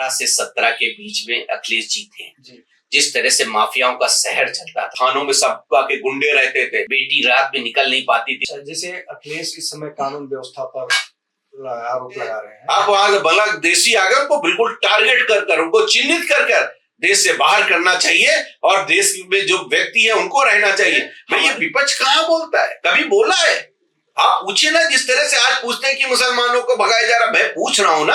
12 से 17 के बीच में अखिलेश जी थे। जिस तरह से माफियाओं का शहर चलता था, थानों में सबका के गुंडे रहते थे, बेटी रात में निकल नहीं पाती थी। जैसे अखिलेश इस समय कानून व्यवस्था पर आरोप लगा रहे हैं। आप वहां बांग्लादेशी आ गए, उनको बिल्कुल टारगेट कर उनको चिन्हित कर देश से बाहर करना चाहिए और देश में जो व्यक्ति है उनको रहना चाहिए। भाई ये विपक्ष कहाँ बोलता है, कभी बोला है? आप पूछिए ना, जिस तरह से आज पूछते हैं कि मुसलमानों को भगाया जा रहा, मैं पूछ रहा हूं ना,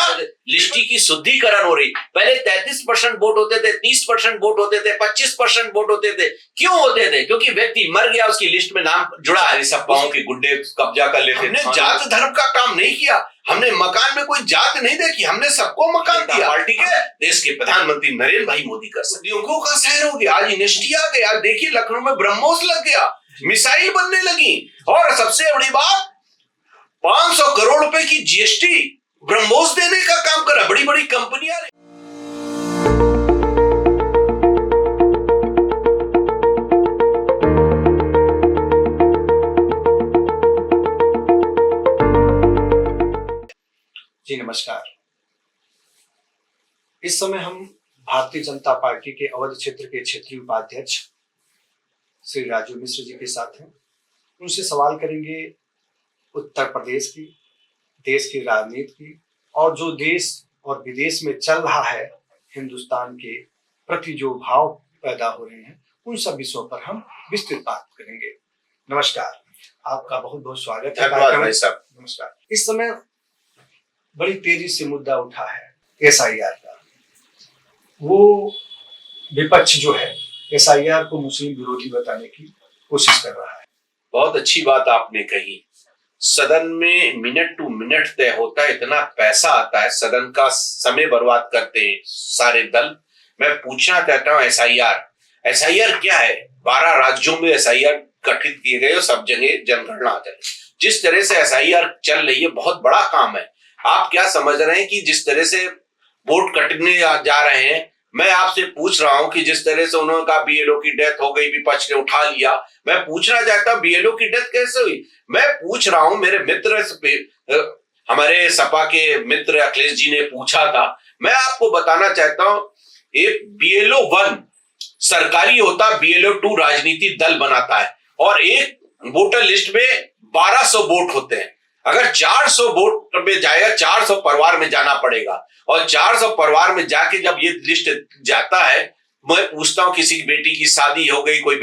लिस्टी की शुद्धिकरण हो रही। पहले 33% वोट होते थे, 30% वोट होते थे, 25% वोट होते थे। क्यों होते थे? क्योंकि व्यक्ति मर गया, उसकी लिस्ट में नाम जुड़ा है। सब पाओ के गुड्डे कब्जा कर लेते। हमने जात धर्म का काम नहीं किया, हमने मकान में कोई जात नहीं देखी, हमने सबको मकान दिया। पार्टी के देश के प्रधानमंत्री नरेंद्र भाई मोदी कर सकते। उद्योगों का शहर हो गया, आज इंडस्ट्री आ गया। देखिए लखनऊ में ब्रह्मोस लग गया, मिसाइल बनने लगी, और सबसे बड़ी बात 500 करोड़ रुपए की जीएसटी ब्रह्मोस देने का काम कर रहा। बड़ी बड़ी कंपनियां। जी नमस्कार। इस समय हम भारतीय जनता पार्टी के अवध क्षेत्र के क्षेत्रीय उपाध्यक्ष श्री राजू मिश्र जी के साथ हैं। उनसे सवाल करेंगे उत्तर प्रदेश की, देश की राजनीति की, और जो देश और विदेश में चल रहा है, हिंदुस्तान के प्रति जो भाव पैदा हो रहे हैं, उन सब विषयों पर हम विस्तृत बात करेंगे। नमस्कार, आपका बहुत बहुत स्वागत है। भाई साहब नमस्कार। इस समय बड़ी तेजी से मुद्दा उठा है एसआईआर का। वो विपक्ष जो है एसआईआर को मुस्लिम विरोधी बताने की कोशिश कर रहा है। बहुत अच्छी बात आपने कही। सदन में मिनट टू मिनट तय होता है, इतना पैसा आता है, सदन का समय बर्बाद करते हैं सारे दल। मैं पूछना चाहता हूँ एसआईआर क्या है? 12 राज्यों में एसआईआर गठित किए गए और सब जगह जनगणना चले। जिस तरह से एसआईआर चल रही है, बहुत बड़ा काम है। आप क्या समझ रहे हैं कि जिस तरह से वोट कटने जा रहे हैं, मैं आपसे पूछ रहा हूं कि जिस तरह से उन्होंने कहा बीएलओ की डेथ हो गई, विपक्ष ने उठा लिया। मैं पूछना चाहता हूं बीएलओ की डेथ कैसे हुई? मैं पूछ रहा हूं, मेरे मित्र हमारे सपा के मित्र अखिलेश जी ने पूछा था। मैं आपको बताना चाहता हूं, एक बीएलओ 1 सरकारी होता, बीएलओ 2 राजनीतिक दल बनाता है, और एक वोटर लिस्ट में 1200 वोट होते हैं। अगर 400 वोट में जाएगा, 400 परिवार में जाना पड़ेगा, और 400 परिवार में जाके जब ये लिस्ट जाता है, मैं पूछता हूं किसी की बेटी की शादी हो गई, कोई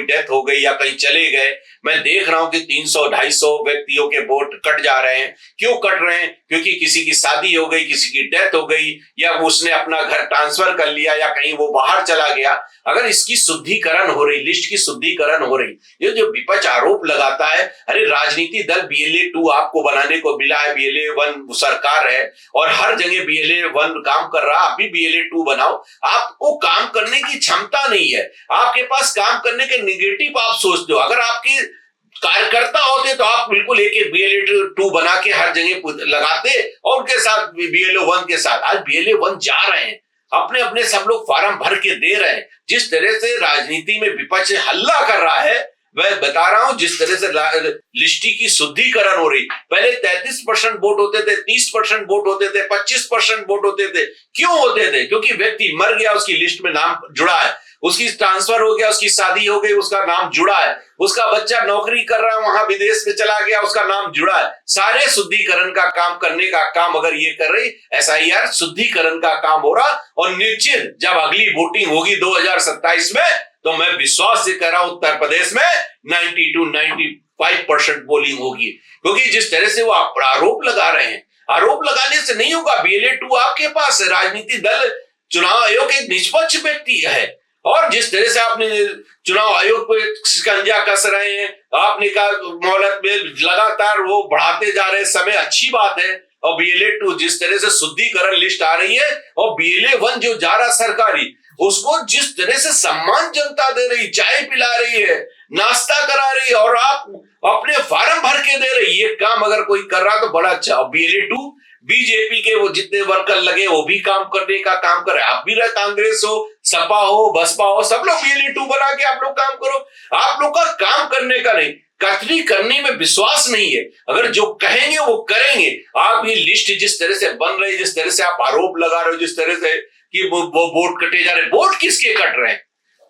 डेथ हो गई या कहीं चले गए, मैं देख रहा हूं कि 300-250 व्यक्तियों के वोट कट जा रहे हैं। क्यों कट रहे हैं? क्योंकि किसी की शादी हो गई, किसी की डेथ हो गई, या उसने अपना घर ट्रांसफर कर लिया, या कहीं वो बाहर चला गया। अगर इसकी शुद्धिकरण हो रही, लिस्ट की शुद्धिकरण हो रही, ये जो विपक्ष आरोप लगाता है, अरे राजनीति दल BLA 2 आपको बनाने को मिला है, BLA 1 सरकार है और हर जगह BLA 1 काम कर रहा, आप भी BLA 2 बनाओ। आपको काम करने की क्षमता नहीं है, आपके पास काम करने के निगेटिव आप सोचते हो। अगर आपके कार्यकर्ता होते तो आप बिल्कुल एक BLA 2 बना के हर जगह लगाते, और उनके साथ BLA 1 के साथ। आज BLA 1 जा रहे हैं, अपने अपने सब लोग फार्म भर के दे रहे हैं। जिस तरह से राजनीति में विपक्ष हल्ला कर रहा है, मैं बता रहा हूं, जिस तरह से लिस्टी की शुद्धिकरण हो रही। पहले 33% वोट होते थे, 30% वोट होते थे, 25% वोट होते थे। क्यों होते थे? क्योंकि व्यक्ति मर गया, उसकी लिस्ट में नाम जुड़ा है, उसकी ट्रांसफर हो गया, उसकी शादी हो गई, उसका नाम जुड़ा है, उसका बच्चा नौकरी कर रहा है, वहां विदेश में चला गया, उसका नाम जुड़ा है। सारे शुद्धिकरण का काम करने का काम अगर ये कर रही एसआईआर, शुद्धिकरण का काम हो रहा। और निश्चित जब अगली वोटिंग होगी 2027 में, तो मैं विश्वास से कह रहा हूं उत्तर प्रदेश में 90-95% पोलिंग होगी। क्योंकि जिस तरह से वो आरोप लगा रहे हैं, आरोप लगाने से नहीं होगा। BLA 2 आपके पास है, राजनीतिक दल चुनाव आयोग एक निष्पक्ष व्यक्ति है, और जिस तरह से आपने चुनाव आयोग पे शिकंजा कस रहे हैं, आपने कहा मोहलत में लगातार वो बढ़ाते जा रहे समय, अच्छी बात है। और BLA 2 जिस तरह से शुद्धिकरण लिस्ट आ रही है, और BLA 1 जो जा रहा सरकारी, उसको जिस तरह से सम्मान जनता दे रही, चाय पिला रही है, नाश्ता करा रही है, और आप अपने फार्म भर के दे रही, ये काम अगर कोई कर रहा तो बड़ा अच्छा। और BLA 2 बीजेपी के वो जितने वर्कर लगे, वो भी काम करने का काम कर रहे हैं। आप भी रहे, कांग्रेस हो, सपा हो, बसपा हो, सब लोग BLA 2 बना के आप लोग काम करो। आप लोग का काम करने का नहीं, कथनी करने में विश्वास नहीं है। अगर जो कहेंगे वो करेंगे। आप ये लिस्ट जिस तरह से बन रही, जिस तरह से आप आरोप लगा रहे हो, जिस तरह से कि वो वोट कटे जा रहे, वोट किसके कट रहे हैं?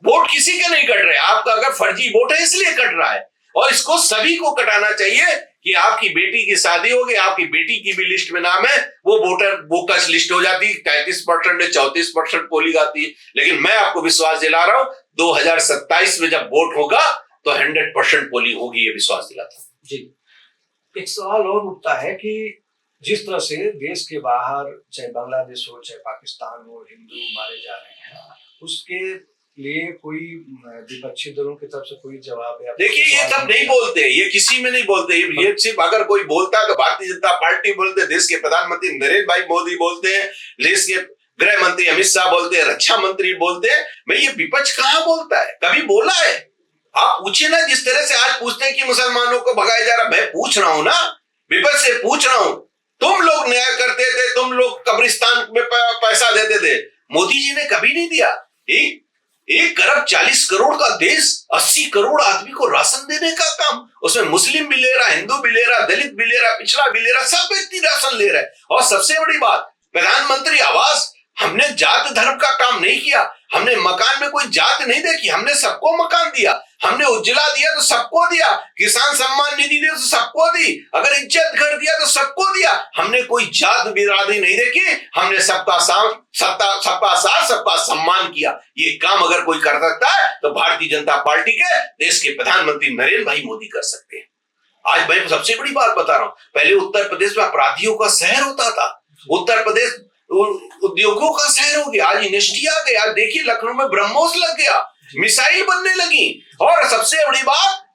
वोट किसी के नहीं कट रहे। आपका अगर फर्जी वोट है इसलिए कट रहा है, और इसको सभी को कटाना चाहिए कि आपकी बेटी की शादी होगी, आपकी बेटी की भी लिस्ट में नाम है, वो वोटर बोकस लिस्ट हो जाती है, 33% या 34% पोलिंग आती है। लेकिन मैं आपको विश्वास दिला रहा हूं 2027 में जब वोट होगा तो 100% पोलिंग होगी, ये विश्वास दिलाता हूं। जी, एक सवाल और उठता है कि जिस तरह से देश के बाहर चाहे बांग्लादेश हो चाहे पाकिस्तान हो हिंदू मारे जा रहे हैं, उसके लिए कोई विपक्षी दलों की तरफ से कोई जवाब है? देखिए, ये सब नहीं बोलते, ये किसी में नहीं बोलते। ये सिर्फ अगर कोई बोलता है तो भारतीय जनता पार्टी बोलते हैं, देश के प्रधानमंत्री नरेंद्र भाई मोदी बोलते हैं, देश के गृह मंत्री अमित शाह बोलते हैं, रक्षा मंत्री बोलते हैं। भाई ये विपक्ष कहाँ बोलता है? कभी बोला है? आप पूछे ना, जिस तरह से आज पूछते हैं कि मुसलमानों को भगाया जा रहा, मैं पूछ रहा हूं ना, विपक्ष से पूछ रहा हूं। तुम लोग न्याय करते थे, तुम लोग कब्रिस्तान में पैसा देते थे, मोदी जी ने कभी नहीं दिया। 1 अरब 40 करोड़ का देश, 80 करोड़ आदमी को राशन देने का काम, उसमें मुस्लिम भी ले रहा, हिंदू भी ले रहा, दलित भी ले रहा, पिछड़ा भी ले रहा, सब व्यक्ति राशन ले रहा है। और सबसे बड़ी बात, प्रधानमंत्री आवास, हमने जात धर्म का काम नहीं किया, हमने मकान में कोई जात नहीं देखी, हमने सबको मकान दिया, हमने उज्ज्वला दिया तो सबको दिया, किसान सम्मान निधि दिया तो सबको दी, अगर इज्जत घर दिया तो सबको दिया। हमने कोई जात बिरादरी नहीं देखी, हमने सबका साथ सबका सम्मान किया। ये काम अगर कोई कर सकता है तो भारतीय जनता पार्टी के देश के प्रधानमंत्री नरेंद्र भाई मोदी कर सकते हैं। आज मैं सबसे बड़ी बात बता रहा हूं, पहले उत्तर प्रदेश में अपराधियों का शहर होता था, उत्तर प्रदेश उद्योगों का शहर हो गया, आज इंडस्ट्री आ गई। आज देखिए लखनऊ में ब्रह्मोस लग गया, मिसाइल बनने लगी, और सबसे बड़ी बात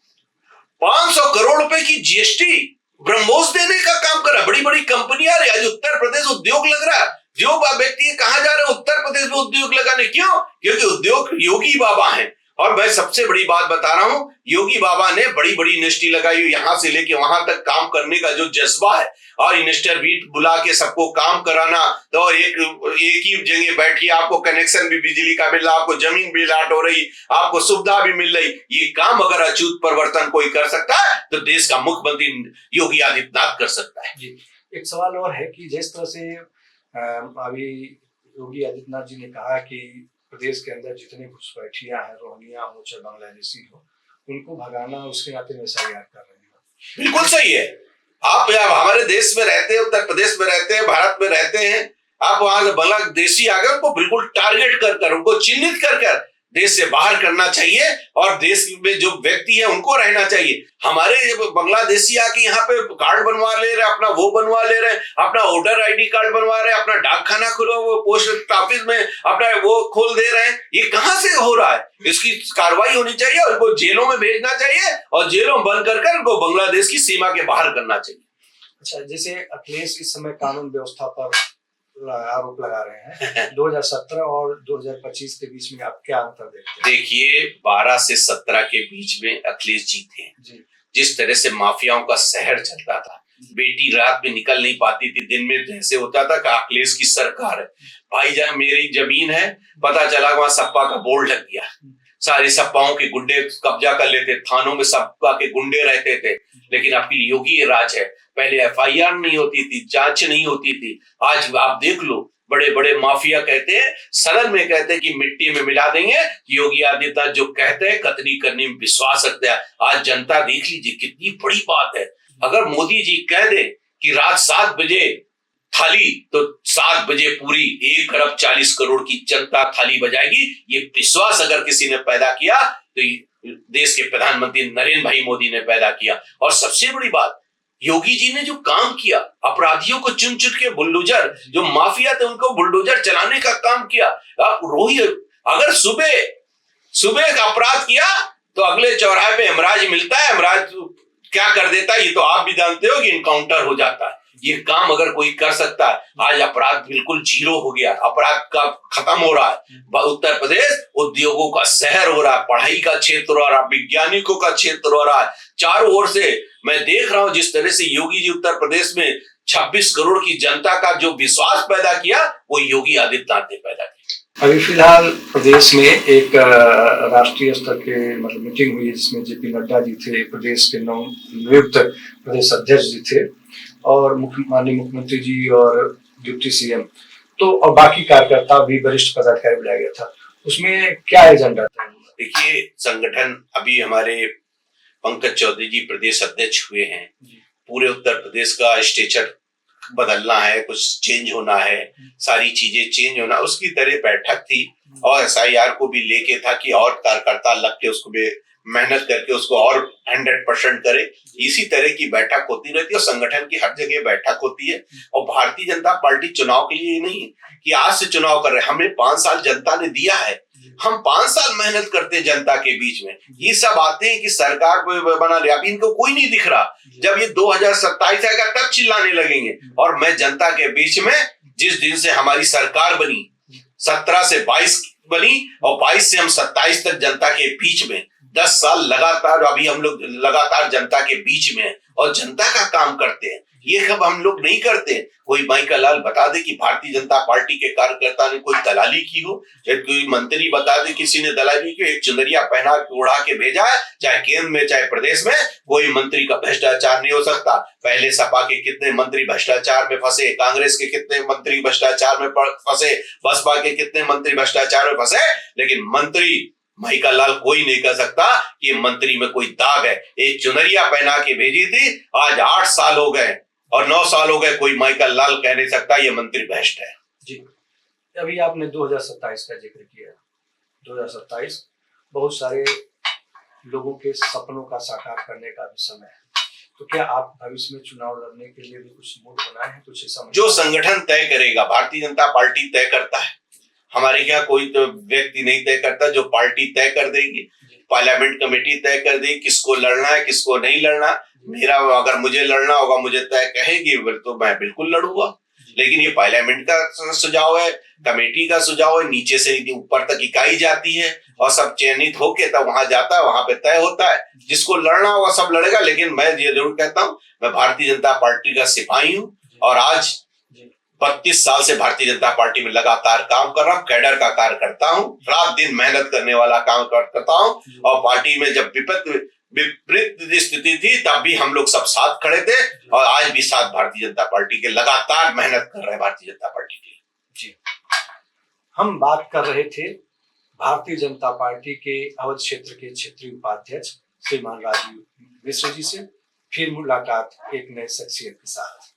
500 करोड़ रुपए की जीएसटी ब्रह्मोस देने का काम कर रहा है। बड़ी बड़ी कंपनियां, आज उत्तर प्रदेश उद्योग लग रहा है। जो व्यक्ति कहा जा रहे हैं उत्तर प्रदेश में उद्योग लगाने, क्यों? क्योंकि उद्योग योगी बाबा हैं। और मैं सबसे बड़ी बात बता रहा हूं, योगी बाबा ने बड़ी बड़ी इंडस्ट्री लगाई, यहां से लेके वहां तक काम करने का जो जज्बा है, और इन्वेस्टर बीट बुला के सबको काम कराना, तो एक ही जगह बैठिए, आपको कनेक्शन भी बिजली का मिल रहा, आपको जमीन भी लाट हो रही, आपको सुविधा भी मिल रही। ये काम अगर अछूत परिवर्तन कोई कर सकता है तो देश का मुख्यमंत्री योगी आदित्यनाथ कर सकता है। जी, एक सवाल और है कि जिस तरह से अभी योगी आदित्यनाथ जी ने कहा कि प्रदेश के अंदर जितने घुसपैठियां हैं, रोहिंग्या हो चाहे बांग्लादेशी हो, उनको भगाना, उसके नाते में SIR कर रहे हैं। बिल्कुल सही है। आप हमारे देश में रहते हैं, उत्तर प्रदेश में रहते हैं, भारत में रहते हैं, आप वहां से बांग्लादेशी आ गए, उनको बिल्कुल टारगेट कर उनको चिन्हित कर देश से बाहर करना चाहिए, और देश में जो व्यक्ति है उनको रहना चाहिए। हमारे बांग्लादेशी आके यहाँ पे कार्ड बनवा ले रहे, अपना वो बनवा ले रहे, अपना वोटर ID कार्ड बनवा रहे, अपना डाकखाना खोलो, वो पोस्ट ऑफिस में अपना वो खोल दे रहे हैं। ये कहाँ से हो रहा है? इसकी कार्रवाई होनी चाहिए, और उनको जेलों में भेजना चाहिए, और जेलों में बंद कर उनको बांग्लादेश की सीमा के बाहर करना चाहिए। अच्छा, जैसे अखिलेश इस समय कानून व्यवस्था पर आरोप लगा रहे हैं, 2017 और 2025 के बीच में आप क्या अंतर देखते हैं? देखिए, 12 से 17 के बीच में अखिलेश जी थे। जिस तरह से माफियाओं का शहर चलता था, बेटी रात में निकल नहीं पाती थी, दिन में जैसे होता था कि अखिलेश की सरकार है, भाई जहाँ मेरी जमीन है, पता चला वहां सपा का बोर्ड लग गया, सारे सपाओं के गुंडे कब्जा कर लेते, थानों में सपा के गुंडे रहते थे। लेकिन आपकी योगी राज है, पहले FIR नहीं होती थी, जांच नहीं होती थी। आज आप देख लो, बड़े बड़े माफिया कहते हैं, सदन में कहते हैं कि मिट्टी में मिला देंगे। योगी आदित्यनाथ जो कहते हैं कतनी करने में विश्वास रखते हैं। आज जनता देख लीजिए कितनी बड़ी बात है। अगर मोदी जी कह दे कि रात 7 बजे थाली, तो 7 बजे पूरी 1 अरब 40 करोड़ की जनता थाली बजाएगी। ये विश्वास अगर किसी ने पैदा किया तो देश के प्रधानमंत्री नरेंद्र भाई मोदी ने पैदा किया। और सबसे बड़ी बात, योगी जी ने जो काम किया, अपराधियों को चुन चुन के बुलडोजर, जो माफिया थे उनको बुलडोजर चलाने का काम किया। आप अगर सुबह का अपराध किया तो अगले चौराहे पे हेमराज मिलता है, हेमराज क्या कर देता है ये तो आप भी जानते हो कि इनकाउंटर हो जाता है। ये काम अगर कोई कर सकता है, आज अपराध बिल्कुल 0 हो गया, अपराध का खत्म हो रहा है। उत्तर प्रदेश उद्योगों का शहर हो रहा है, पढ़ाई का क्षेत्र हो रहा है, वैज्ञानिकों का क्षेत्र हो रहा है। चारों ओर से मैं देख रहा हूं जिस तरह से योगी जी उत्तर प्रदेश में 26 करोड़ की जनता का जो विश्वास पैदा किया, वो योगी आदित्यनाथ ने पैदा किया। अभी फिलहाल प्रदेश में एक राष्ट्रीय स्तर के मतलब मीटिंग हुई जिसमें जेपी नड्डा जी थे, प्रदेश के नव नियुक्त प्रदेश अध्यक्ष जी थे और माननीय मुख्यमंत्री जी और डिप्टी सीएम तो और बाकी कार्यकर्ता भी वरिष्ठ पदाधिकारी बुलाया गया था। उसमें क्या एजेंडा था? देखिए, संगठन अभी हमारे पंकज चौधरी जी प्रदेश अध्यक्ष हुए हैं। पूरे उत्तर प्रदेश का स्ट्रक्चर बदलना है, कुछ चेंज होना है, सारी चीजें चेंज होना, उसकी तरह बैठक थी और एसआईआर को भी लेके था कि और कार्यकर्ता लग के उसको भी मेहनत करके उसको और 100% करे। इसी तरह की बैठक होती रहती है और संगठन की हर जगह बैठक होती है। और भारतीय जनता पार्टी चुनाव के लिए नहीं कि आज से चुनाव कर रहे हैं, हमें 5 साल जनता ने दिया है, हम 5 साल मेहनत करते हैं जनता के बीच में। ये सब आते हैं कि सरकार बना रही, अभी इनको कोई नहीं दिख रहा। जब ये 2027 आएगा तब चिल्लाने लगेंगे। और मैं जनता के बीच में जिस दिन से हमारी सरकार बनी, 17 से 22 बनी और 22 से हम 27 तक जनता के बीच में 10 साल लगातार, अभी हम लोग लगातार जनता के बीच में और जनता का काम करते हैं। ये सब हम लोग नहीं करते। कोई माइका लाल बता दे कि भारतीय जनता पार्टी के कार्यकर्ता ने कोई दलाली की हो, या कोई मंत्री बता दे किसी ने दलाली की, एक चुनरिया पहना के उड़ा के भेजा है, चाहे केंद्र में चाहे प्रदेश में, कोई मंत्री का भ्रष्टाचार नहीं हो सकता। पहले सपा के कितने मंत्री भ्रष्टाचार में फंसे, कांग्रेस के कितने मंत्री भ्रष्टाचार में फंसे, बसपा के कितने मंत्री भ्रष्टाचार में फंसे, लेकिन मंत्री माइका लाल कोई नहीं कह सकता कि मंत्री में कोई दाग है। एक चुनरिया पहना के भेजी थी, आज 8 साल हो गए और 9 साल हो गए, कोई माइका लाल कह नहीं सकता ये मंत्री भ्रष्ट है। जी, अभी आपने 2027 का जिक्र किया। 2027 बहुत सारे लोगों के सपनों का साकार करने का भी समय है, तो क्या आप भविष्य में चुनाव लड़ने के लिए भी कुछ मूड बनाए हैं? कुछ ऐसा जो संगठन तय करेगा, भारतीय जनता पार्टी तय करता है, हमारे यहाँ कोई तो व्यक्ति नहीं तय करता, जो पार्टी तय कर देगी, पार्लियामेंट कमेटी तय कर देगी किसको लड़ना है किसको नहीं लड़ना। मेरा अगर मुझे लड़ना होगा, मुझे तय कहेगी तो मैं बिल्कुल लड़ूंगा, लेकिन ये पार्लियामेंट का सुझाव है, कमेटी का सुझाव है, नीचे से ऊपर तक इकाई जाती है और सब चयनित होके तब वहां जाता है, वहां पे तय होता है। जिसको लड़ना होगा सब लड़ेगा, लेकिन मैं ये जरूर कहता हूँ मैं भारतीय जनता पार्टी का सिपाही हूँ और आज 32 साल से भारतीय जनता पार्टी में लगातार काम कर रहा हूँ, कैडर का कार्य करता हूँ, रात दिन मेहनत करने वाला काम करता हूँ। और पार्टी में जब विपरीत स्थिति थी तब भी हम लोग सब साथ खड़े थे और आज भी साथ भारतीय जनता पार्टी के लगातार मेहनत कर रहे हैं भारतीय जनता पार्टी के। जी, हम बात कर रहे थे भारतीय जनता पार्टी के अवध क्षेत्र के क्षेत्रीय उपाध्यक्ष श्रीमान राजीव मिश्र जी से। फिर मुलाकात एक नए शख्सियत के साथ।